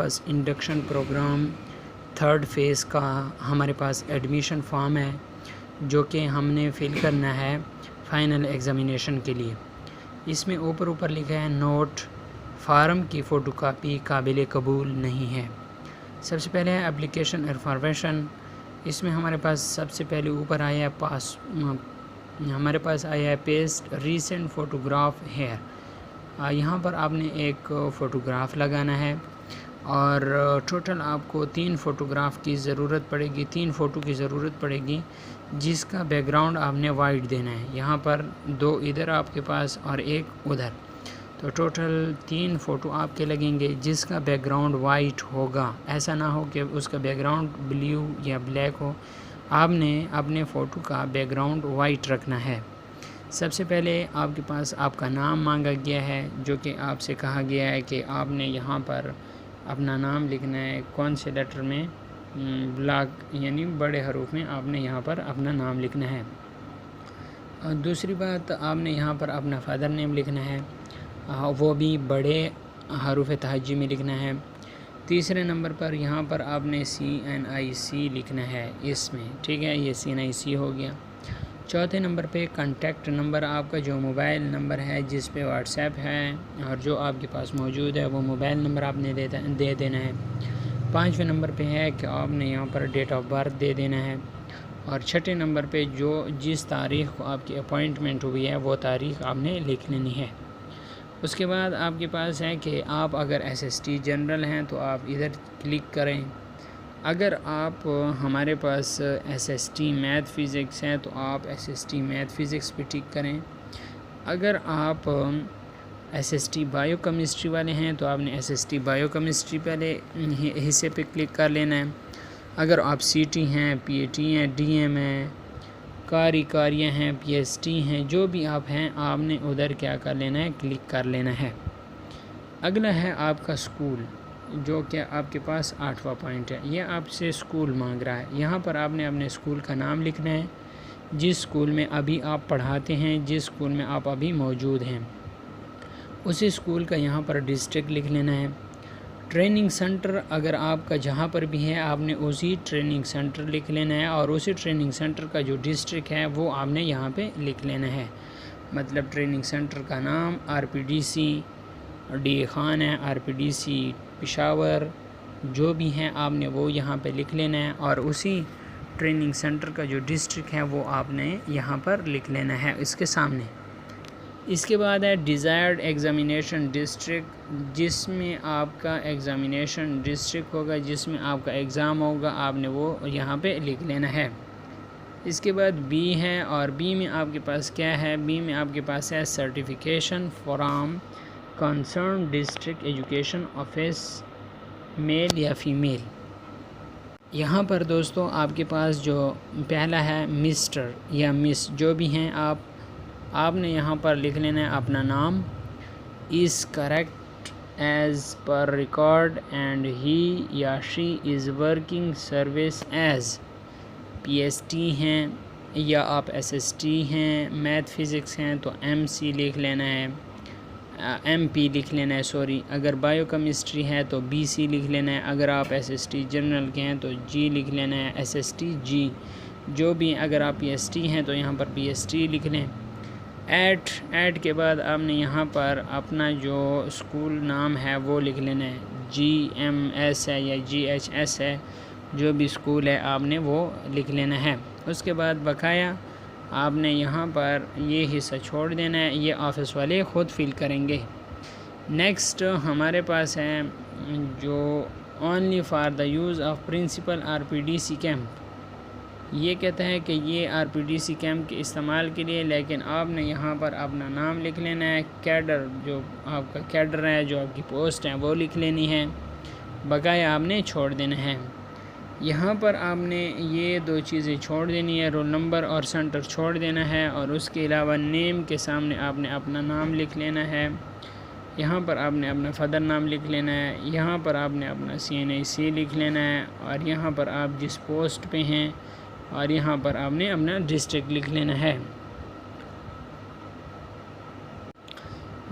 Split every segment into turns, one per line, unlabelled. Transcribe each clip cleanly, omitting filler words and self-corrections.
پاس induction programme 3rd phase کا ہمارے پاس admission form ہے جو کہ ہم نے فل کرنا ہے فائنل ایگزامینیشن کے لیے۔ اس میں اوپر لکھا ہے نوٹ، فارم کی فوٹو کاپی قابل قبول نہیں ہے۔ سب سے پہلے ہے اپلیکیشن انفارمیشن۔ اس میں ہمارے پاس سب سے پہلے اوپر آیا ہے ہمارے پاس آیا ہے پیسٹ ریسنٹ فوٹوگراف ہیئر۔ یہاں پر آپ نے ایک فوٹوگراف لگانا ہے اور ٹوٹل آپ کو 3 فوٹوگراف کی ضرورت پڑے گی، 3 فوٹو کی ضرورت پڑے گی جس کا بیک گراؤنڈ آپ نے وائٹ دینا ہے۔ یہاں پر 2 ادھر آپ کے پاس اور 1 ادھر، تو ٹوٹل 3 فوٹو آپ کے لگیں گے جس کا بیک گراؤنڈ وائٹ ہوگا۔ ایسا نہ ہو کہ اس کا بیک گراؤنڈ بلیو یا بلیک ہو، آپ نے اپنے فوٹو کا بیک گراؤنڈ وائٹ رکھنا ہے۔ سب سے پہلے آپ کے پاس آپ کا نام مانگا گیا ہے، جو کہ آپ سے کہا گیا ہے کہ آپ نے یہاں پر اپنا نام لکھنا ہے کون سے لیٹر میں، بلاک یعنی بڑے حروف میں آپ نے یہاں پر اپنا نام لکھنا ہے۔ اور دوسری بات، آپ نے یہاں پر اپنا فادر نیم لکھنا ہے، وہ بھی بڑے حروف تہجی میں لکھنا ہے۔ تیسرے نمبر پر یہاں پر آپ نے CNIC لکھنا ہے اس میں، ٹھیک ہے، یہ CNIC ہو گیا۔ چوتھے نمبر پہ کانٹیکٹ نمبر، آپ کا جو موبائل نمبر ہے جس پہ واٹس ایپ ہے اور جو آپ کے پاس موجود ہے وہ موبائل نمبر آپ نے دے دینا ہے۔ 5ویں نمبر پہ ہے کہ آپ نے یہاں پر ڈیٹ آف برتھ دے دینا ہے، اور 6 نمبر پہ جس تاریخ کو آپ کی اپوائنٹمنٹ ہوئی ہے وہ تاریخ آپ نے لکھ لینی ہے۔ اس کے بعد آپ کے پاس ہے کہ آپ اگر SST جنرل ہیں تو آپ ادھر کلک کریں، اگر آپ ہمارے پاس SST میتھ فزکس ہیں تو آپ SST میتھ فزکس پہ ٹک کریں، اگر آپ SST بایو کیمسٹری والے ہیں تو آپ نے SST بایو کیمسٹری پہلے حصے پہ کلک کر لینا ہے۔ اگر آپ CT ہیں، PAT ہیں، DM ہیں، کاریاں ہیں، PST ہیں، جو بھی آپ ہیں آپ نے ادھر کیا کر لینا ہے، کلک کر لینا ہے۔ اگلا ہے آپ کا اسکول، جو کہ آپ کے پاس 8واں پوائنٹ ہے، یہ آپ سے اسکول مانگ رہا ہے۔ یہاں پر آپ نے اپنے اسکول کا نام لکھنا ہے، جس اسکول میں ابھی آپ پڑھاتے ہیں، جس اسکول میں آپ ابھی موجود ہیں اسی اسکول کا یہاں پر ڈسٹرکٹ لکھ لینا ہے۔ ٹریننگ سینٹر اگر آپ کا جہاں پر بھی ہے آپ نے اسی ٹریننگ سینٹر لکھ لینا ہے، اور اسی ٹریننگ سینٹر کا جو ڈسٹرکٹ ہے وہ آپ نے یہاں پہ لکھ لینا ہے۔ مطلب ٹریننگ سینٹر کا نام RPDC ڈی خان ہے، RPDC پشاور، جو بھی ہیں آپ نے وہ یہاں پہ لکھ لینا ہے، اور اسی ٹریننگ سینٹر کا جو ڈسٹرکٹ ہے وہ آپ نے یہاں پر لکھ لینا ہے اس کے سامنے۔ اس کے بعد ہے ڈیزائرڈ ایگزامینیشن ڈسٹرکٹ، جس میں آپ کا ایگزامینیشن ڈسٹرکٹ ہوگا، جس میں آپ کا ایگزام ہوگا، آپ نے وہ یہاں پہ لکھ لینا ہے۔ اس کے بعد B ہے، اور B میں آپ کے پاس کیا ہے، B میں آپ کے پاس ہے certification from concern district education office, male یا فیمیل۔ یہاں پر دوستو آپ کے پاس جو پہلا ہے مسٹر یا مس، جو بھی ہیں آپ نے یہاں پر لکھ لینا ہے اپنا نام، is correct as per record and he یا she is working service as PST ہیں، یا آپ SST ہیں، میتھ فزکس ہیں تو MC لکھ لینا ہے، MP لکھ لینا ہے سوری، اگر بایو کیمسٹری ہے تو BC لکھ لینا ہے، اگر آپ SST جنرل کے ہیں تو G لکھ لینا ہے، SST G، جو بھی اگر آپ PST ہیں تو یہاں پر PST لکھ لیں۔ ایٹ کے بعد آپ نے یہاں پر اپنا جو اسکول نام ہے وہ لکھ لینا ہے، GMS ہے یا GHS ہے، جو بھی اسکول ہے آپ نے وہ لکھ لینا ہے۔ اس کے بعد بقایا آپ نے یہاں پر یہ حصہ چھوڑ دینا ہے، یہ آفس والے خود فل کریں گے۔ نیکسٹ ہمارے پاس ہے جو only for the use of principle RPDC camp, یہ کہتا ہے کہ یہ RPDC کیمپ کے استعمال کے لیے، لیکن آپ نے یہاں پر اپنا نام لکھ لینا ہے، کیڈر جو آپ کا کیڈر ہے، جو آپ کی پوسٹ ہیں وہ لکھ لینی ہے، بقایا آپ نے چھوڑ دینا ہے۔ یہاں پر آپ نے یہ 2 چیزیں چھوڑ دینی ہے، رول نمبر اور سینٹر چھوڑ دینا ہے، اور اس کے علاوہ نیم کے سامنے آپ نے اپنا نام لکھ لینا ہے، یہاں پر آپ نے اپنا فادر نام لکھ لینا ہے، یہاں پر آپ نے اپنا CNIC لکھ لینا ہے، اور یہاں پر آپ جس پوسٹ پہ ہیں، اور یہاں پر آپ نے اپنا ڈسٹرکٹ لکھ لینا ہے۔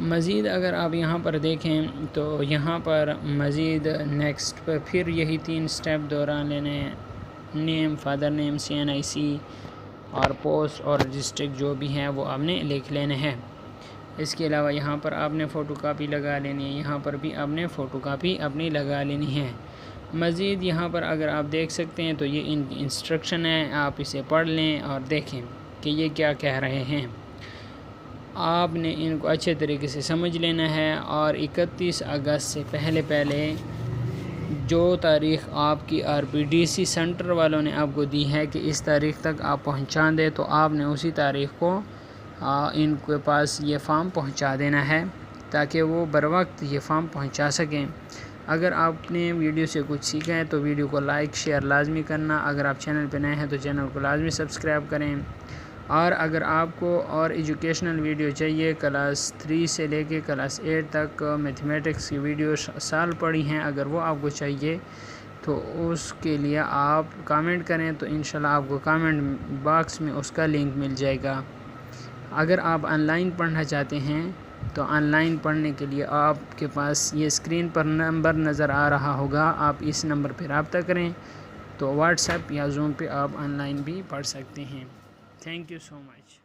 مزید اگر آپ یہاں پر دیکھیں تو یہاں پر مزید نیکسٹ پر پھر یہی 3 سٹیپ دوران لینے ہیں. نیم، فادر نیم، CNIC اور پوسٹ اور ڈسٹرکٹ جو بھی ہیں وہ آپ نے لکھ لینے ہیں. اس کے علاوہ یہاں پر آپ نے فوٹو کاپی لگا لینی ہے، یہاں پر بھی آپ نے فوٹو کاپی اپنی لگا لینی ہے. مزید یہاں پر اگر آپ دیکھ سکتے ہیں تو یہ انسٹرکشن ہے، آپ اسے پڑھ لیں اور دیکھیں کہ یہ کیا کہہ رہے ہیں. آپ نے ان کو اچھے طریقے سے سمجھ لینا ہے اور 31 اگست سے پہلے جو تاریخ آپ کی RPDC سینٹر والوں نے آپ کو دی ہے کہ اس تاریخ تک آپ پہنچا دیں، تو آپ نے اسی تاریخ کو ان کے پاس یہ فارم پہنچا دینا ہے تاکہ وہ بر وقت یہ فارم پہنچا سکیں. اگر آپ نے ویڈیو سے کچھ سیکھا ہے تو ویڈیو کو لائک شیئر لازمی کرنا. اگر آپ چینل پہ نئے ہیں تو چینل کو لازمی سبسکرائب کریں. اور اگر آپ کو اور ایجوکیشنل ویڈیو چاہیے، کلاس 3 سے لے کے کلاس 8 تک میتھمیٹکس کی ویڈیو سال پڑھی ہیں، اگر وہ آپ کو چاہیے تو اس کے لیے آپ کامنٹ کریں تو انشاءاللہ آپ کو کامنٹ باکس میں اس کا لنک مل جائے گا. اگر آپ آن لائن پڑھنا چاہتے ہیں تو آن لائن پڑھنے کے لیے آپ کے پاس یہ اسکرین پر نمبر نظر آ رہا ہوگا، آپ اس نمبر پہ رابطہ کریں تو واٹس ایپ یا زوم پہ آپ آن لائن بھی پڑھ سکتے ہیں. Thank you so much.